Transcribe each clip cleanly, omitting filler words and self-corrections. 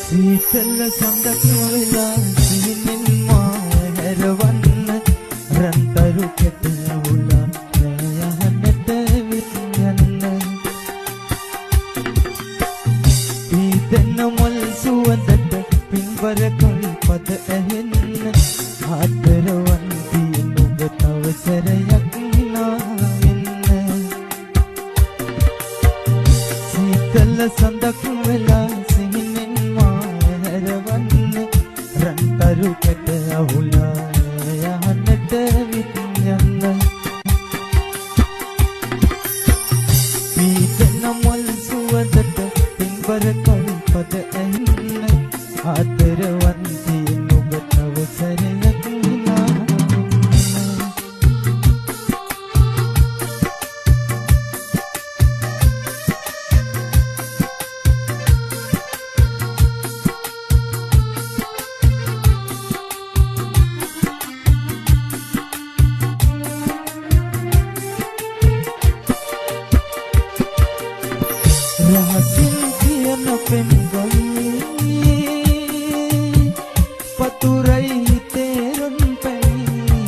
සීතල සඳක් වෙලා සිහිනෙන් මා හැරවන්න රන්තරු කෙට උලා යහනට විත් යන්න ඊතන මොල් සුවඳට පින්වර කල්පද ඇහෙන්න ආදරවන් තියෙන ඔබ තව සැරයක් නාවෙන්න සීතල සඳක් වෙලා රුකට අහුලා යහනට විත් යන්න පීතන මොල් සුවඳට පින්වර කල්පද ඇහෙන්න ආදරවන් තියෙන ඔබ තව සැරයක් රහසින් කියන පෙම්ගොල්ලේ පතුරයි හිතේරුන් පැණි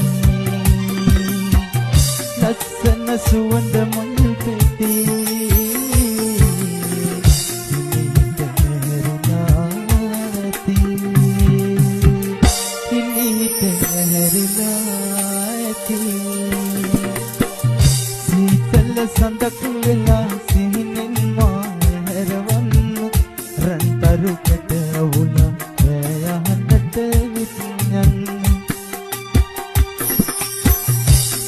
ලස්සන සුවඳ මුල් පෙති හිමිට හැරිලා ඇති සීතල සඳක් වෙලා සිහිනෙන් රුකට උලා යහනට විත් යන්න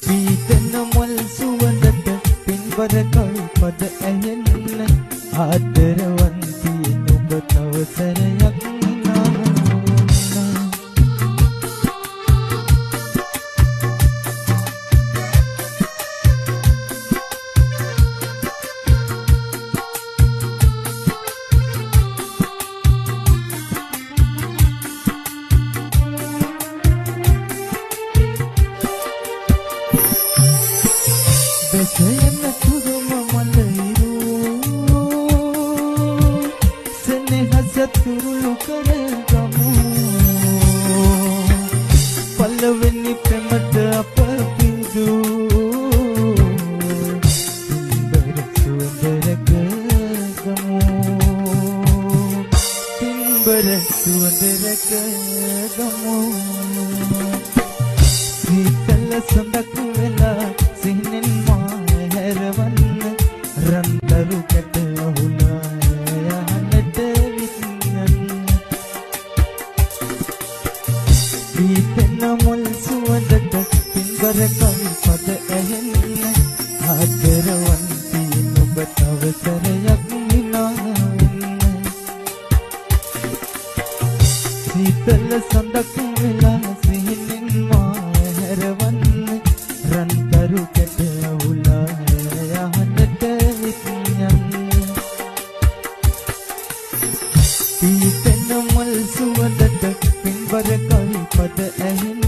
පීතන මොල් සුවඳට පින්වර කල්පද ඇහෙන්න ආදරවන් තියෙන ඔබ තව සැරයක් Besayana turuma malairu Seneha turulu karagamu Palaveni premata apa pindu Timbara suandara kagamu Sitala sandak vela sihnen රන්තරු කැට අහුලා යහනට විත් යන්න පීතන මොල් සුවඳට පින්වර කල්පද ඇහෙන්න ආදරවන් තියෙන ඔබ තව සැරයක් හිනාවෙන්න සීතල සඳක් වෙලා සිහිනෙන් මා හැරවන්න රන්තරු කැට අහුලා පීතන මොල් සුවඳට පින්වර කල්පද ඇහෙන්න